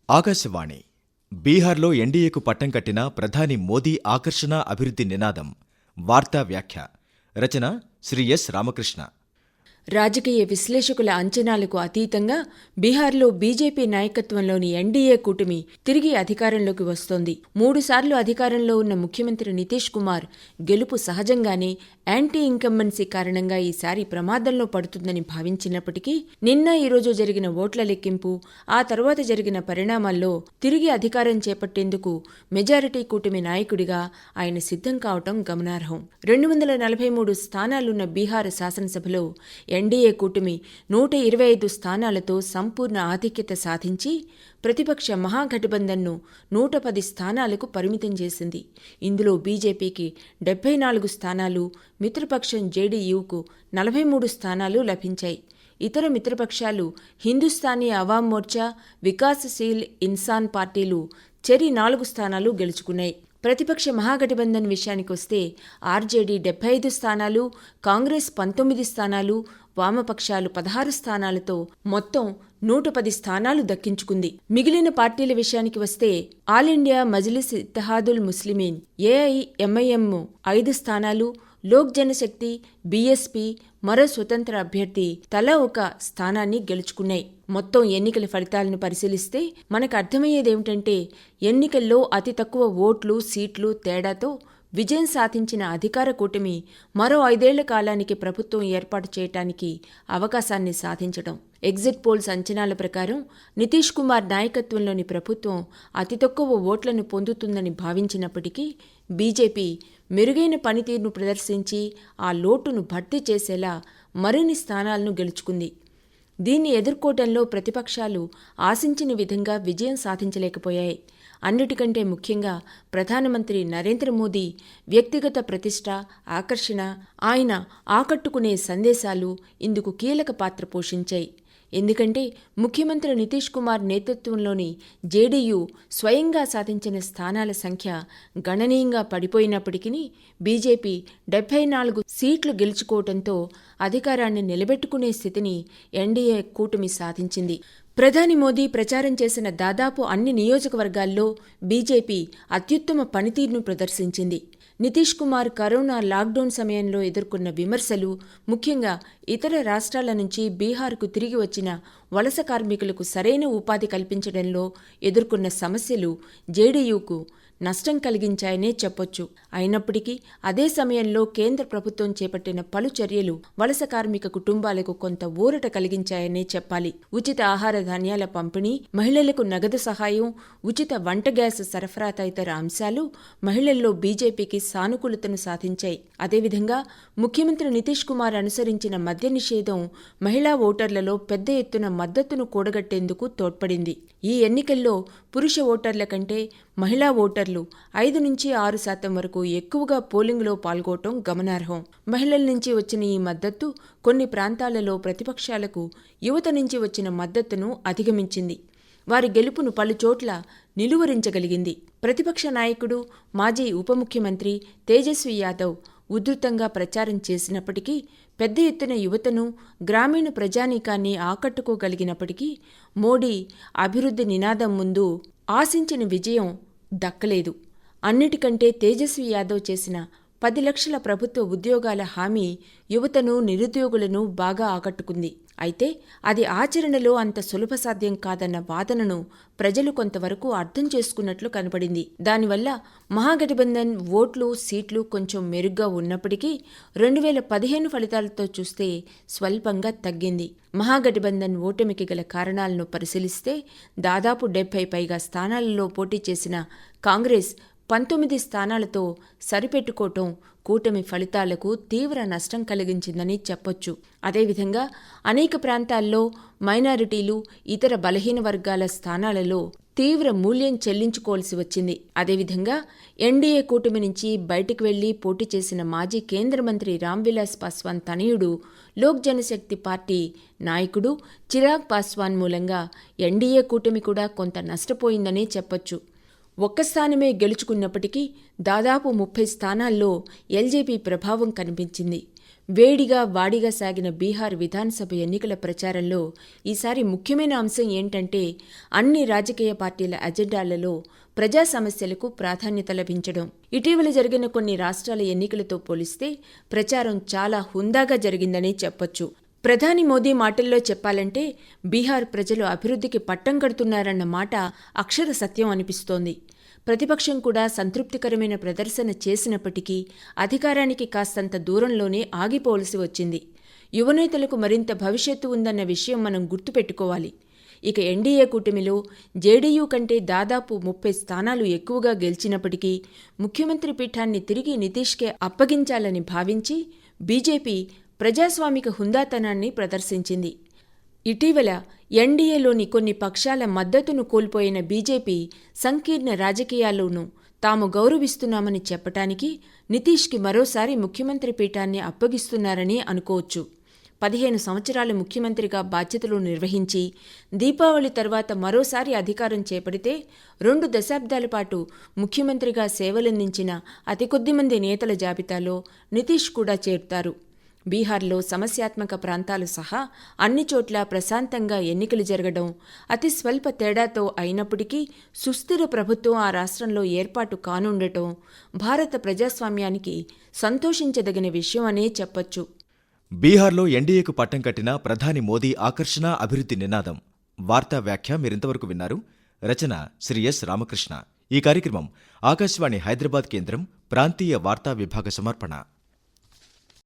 ఆకాశవాణి బీహార్లో ఎన్డీఏకు పట్టం కట్టిన ప్రధాని మోదీ ఆకర్షణ అభివృద్ధి నినాదం వార్తా వ్యాఖ్య రచన శ్రీ ఎస్ రామకృష్ణ. రాజకీయ విశ్లేషకుల అంచనాలకు అతీతంగా బీహార్లో బీజేపీ నాయకత్వంలోని ఎన్డీఏ కూటమి తిరిగి అధికారంలోకి వస్తోంది. 3 సార్లు అధికారంలో ఉన్న ముఖ్యమంత్రి నితీష్ కుమార్ గెలుపు సహజంగానే యాంటీ ఇన్కంబెన్సీ కారణంగా ఈసారి ప్రమాదంలో పడుతుందని భావించినప్పటికీ నిన్న ఈరోజు జరిగిన ఓట్ల లెక్కింపు, ఆ తర్వాత జరిగిన పరిణామాల్లో తిరిగి అధికారం చేపట్టేందుకు మెజారిటీ కూటమి నాయకుడిగా ఆయన సిద్ధం కావటం గమనార్హం. 243 స్థానాలున్న బీహార్ శాసనసభలో ఎన్డీఏ కూటమి 125 స్థానాలతో సంపూర్ణ ఆధిక్యత సాధించి ప్రతిపక్ష మహాగఠబంధన్ను 110 స్థానాలకు పరిమితం చేసింది. ఇందులో బీజేపీకి 74 స్థానాలు, మిత్రపక్షం జేడీయూకు 43 స్థానాలు లభించాయి. ఇతర మిత్రపక్షాలు హిందుస్థానీ అవామ్ మోర్చా, వికాసశీల్ ఇన్సాన్ పార్టీలు చెరి 4 స్థానాలు గెలుచుకున్నాయి. ప్రతిపక్ష మహాగఠబంధన్ విషయానికొస్తే ఆర్జేడీ 75 స్థానాలు, కాంగ్రెస్ 19 స్థానాలు, వామపక్షాలు 16 స్థానాలతో మొత్తం 110 స్థానాలు దక్కించుకుంది. మిగిలిన పార్టీల విషయానికి వస్తే all India Majlis Ittehadul Muslimeen AIMIM 5 స్థానాలు, లోక్ జనశక్తి, బీఎస్పీ, మరో స్వతంత్ర అభ్యర్థి తలా ఒక స్థానాన్ని గెలుచుకున్నాయి. మొత్తం ఎన్నికల ఫలితాలను పరిశీలిస్తే మనకు అర్థమయ్యేదేమిటంటే ఎన్నికల్లో అతి తక్కువ ఓట్లు, సీట్లు తేడాతో విజయం సాధించిన అధికార కూటమి మరో 5 ఏళ్ల కాలానికి ప్రభుత్వం ఏర్పాటు చేయటానికి అవకాశాన్ని సాధించడం. ఎగ్జిట్ పోల్స్ అంచనాల ప్రకారం నితీష్ కుమార్ నాయకత్వంలోని ప్రభుత్వం అతి తక్కువ ఓట్లను పొందుతుందని భావించినప్పటికీ బీజేపీ మెరుగైన పనితీరును ప్రదర్శించి ఆ లోటును భర్తీ చేసేలా మరిన్ని స్థానాలను గెలుచుకుంది. దీన్ని ఎదుర్కోవడంలో ప్రతిపక్షాలు ఆశించిన విధంగా విజయం సాధించలేకపోయాయి. అన్నిటికంటే ముఖ్యంగా ప్రధానమంత్రి నరేంద్ర మోదీ వ్యక్తిగత ప్రతిష్ట, ఆకర్షణ, ఆయన ఆకట్టుకునే సందేశాలు ఇందుకు కీలక పాత్ర పోషించాయి. ఎందుకంటే ముఖ్యమంత్రి నితీష్ కుమార్ నేతృత్వంలోని జేడీయూ స్వయంగా సాధించిన స్థానాల సంఖ్య గణనీయంగా పడిపోయినప్పటికీ బీజేపీ 74 సీట్లు గెలుచుకోవడంతో అధికారాన్ని నిలబెట్టుకునే స్థితిని ఎన్డీఏ కూటమి సాధించింది. ప్రధాని మోదీ ప్రచారం చేసిన దాదాపు అన్ని నియోజకవర్గాల్లో బీజేపీ అత్యుత్తమ పనితీరును ప్రదర్శించింది. నితీష్ కుమార్ కరోనా లాక్డౌన్ సమయంలో ఎదుర్కొన్న విమర్శలు, ముఖ్యంగా ఇతర రాష్ట్రాల నుంచి బీహార్కు తిరిగి వచ్చిన వలస కార్మికులకు సరైన ఉపాధి కల్పించడంలో ఎదుర్కొన్న సమస్యలు జేడీయూకు నష్టం కలిగించాయనే చెప్పొచ్చు. అయినప్పటికీ అదే సమయంలో కేంద్ర ప్రభుత్వం చేపట్టిన పలు చర్యలు వలస కార్మిక కుటుంబాలకు కొంత ఊరట కలిగించాయనే చెప్పాలి. ఉచిత ఆహార ధాన్యాల పంపిణీ, మహిళలకు నగదు సహాయం, ఉచిత వంట గ్యాస్ సరఫరా తదితర అంశాలు మహిళల్లో బీజేపీకి సానుకూలతను సాధించాయి. అదేవిధంగా ముఖ్యమంత్రి నితీష్ కుమార్ అనుసరించిన మద్య నిషేధం మహిళా ఓటర్లలో పెద్ద ఎత్తున మద్దతును కూడగట్టేందుకు తోడ్పడింది. ఈ ఎన్నికల్లో పురుష ఓటర్ల కంటే మహిళా ఓటర్లు 5-6% వరకు ఎక్కువగా పోలింగ్లో పాల్గొనడం గమనార్హం. మహిళల నుంచి వచ్చిన ఈ మద్దతు కొన్ని ప్రాంతాలలో ప్రతిపక్షాలకు యువత నుంచి వచ్చిన మద్దతును అధిగమించింది. వారి గెలుపును పలుచోట్ల నిలువరించగలిగింది. ప్రతిపక్ష నాయకుడు, మాజీ ఉప ముఖ్యమంత్రి తేజస్వి యాదవ్ ఉధృతంగా ప్రచారం చేసినప్పటికీ పెద్ద ఎత్తున యువతను, గ్రామీణ ప్రజానీకాన్ని ఆకట్టుకోగలిగినప్పటికీ మోడీ అభివృద్ధి నినాదం ముందు ఆశించిన విజయం దక్కలేదు. అన్నిటికంటే తేజస్వి యాదవ్ చేసిన 10 లక్షల ప్రభుత్వ ఉద్యోగాల హామీ యువతను, నిరుద్యోగులను బాగా ఆకట్టుకుంది. అయితే అది ఆచరణలో అంత సులభ సాధ్యం కాదన్న వాదనను ప్రజలు కొంతవరకు అర్థం చేసుకున్నట్లు కనపడింది. దానివల్ల మహాగఠబంధన్ ఓట్లు, సీట్లు కొంచెం మెరుగ్గా ఉన్నప్పటికీ 2015 ఫలితాలతో చూస్తే స్వల్పంగా తగ్గింది. మహాగఠబంధన్ ఓటమికి గల కారణాలను పరిశీలిస్తే దాదాపు 70 పైగా స్థానాలలో పోటీ చేసిన కాంగ్రెస్ 19 స్థానాలతో సరిపెట్టుకోవటం కూటమి ఫలితాలకు తీవ్ర నష్టం కలిగించిందని చెప్పొచ్చు. అదేవిధంగా అనేక ప్రాంతాల్లో మైనారిటీలు, ఇతర బలహీన వర్గాల స్థానాలలో తీవ్ర మూల్యం చెల్లించుకోవాల్సి వచ్చింది. అదేవిధంగా ఎన్డీఏ కూటమి నుంచి బయటకు వెళ్లి పోటీ చేసిన మాజీ కేంద్ర మంత్రి రామ్విలాస్ పాస్వాన్ తనయుడు, లోక్ జనశక్తి పార్టీ నాయకుడు చిరాగ్ పాస్వాన్ మూలంగా ఎన్డీఏ కూటమి కూడా కొంత నష్టపోయిందనే చెప్పొచ్చు. ఒక్క స్థానమే గెలుచుకున్నప్పటికీ దాదాపు 30 స్థానాల్లో ఎల్జేపీ ప్రభావం కనిపించింది. వేడిగా వాడిగా సాగిన బీహార్ విధానసభ ఎన్నికల ప్రచారంలో ఈసారి ముఖ్యమైన అంశం ఏంటంటే అన్ని రాజకీయ పార్టీల అజెండాలలో ప్రజా సమస్యలకు ప్రాధాన్యత లభించడం. ఇటీవల జరిగిన కొన్ని రాష్ట్రాల ఎన్నికలతో పోలిస్తే ప్రచారం చాలా హుందాగా జరిగిందనే చెప్పొచ్చు. ప్రధాని మోదీ మాటల్లో చెప్పాలంటే బీహార్ ప్రజలు అభివృద్ధికి పట్టం కడుతున్నారన్న మాట అక్షర సత్యం అనిపిస్తోంది. ప్రతిపక్షం కూడా సంతృప్తికరమైన ప్రదర్శన చేసినప్పటికీ అధికారానికి కాస్తంత దూరంలోనే ఆగిపోవలసి వచ్చింది. యువనేతలకు మరింత భవిష్యత్తు ఉందన్న విషయం మనం గుర్తుపెట్టుకోవాలి. ఇక ఎన్డీఏ కూటమిలో జేడీయూ కంటే దాదాపు 30 స్థానాలు ఎక్కువగా గెలిచినప్పటికీ ముఖ్యమంత్రి పీఠాన్ని తిరిగి నితీష్కే అప్పగించాలని భావించి బీజేపీ ప్రజాస్వామిక హుందాతనాన్ని ప్రదర్శించింది. ఇటీవల ఎన్డీఏలోని కొన్ని పక్షాల మద్దతును కోల్పోయిన బీజేపీ సంకీర్ణ రాజకీయాల్లోనూ తాము గౌరవిస్తున్నామని చెప్పటానికి నితీష్కి మరోసారి ముఖ్యమంత్రి పీఠాన్ని అప్పగిస్తున్నారని అనుకోవచ్చు. 15 సంవత్సరాలు ముఖ్యమంత్రిగా బాధ్యతలు నిర్వహించి దీపావళి తర్వాత మరోసారి అధికారం చేపడితే 2 దశాబ్దాల పాటు ముఖ్యమంత్రిగా సేవలందించిన అతి కొద్దిమంది నేతల జాబితాలో నితీష్ కూడా చేరుతారు. బీహార్లో సమస్యాత్మక ప్రాంతాలు సహా అన్ని చోట్ల ప్రశాంతంగా ఎన్నికలు జరగడం, అతి స్వల్ప తేడాతో అయినప్పటికీ సుస్థిర ప్రభుత్వం ఆ రాష్ట్రంలో ఏర్పాటు కానుండటం భారత ప్రజాస్వామ్యానికి సంతోషించదగిన విషయం అనే చెప్పొచ్చు. బీహార్లో ఎన్డీఏకు పట్టం కట్టిన ప్రధాని మోదీ ఆకర్షణ అభివృద్ధి నినాదం. వార్తా వ్యాఖ్య మీరింతవరకు విన్నారు. రచన శ్రీ ఎస్ రామకృష్ణ. ఈ కార్యక్రమం ఆకాశవాణి హైదరాబాద్ కేంద్రం ప్రాంతీయ వార్తా విభాగ సమర్పణ.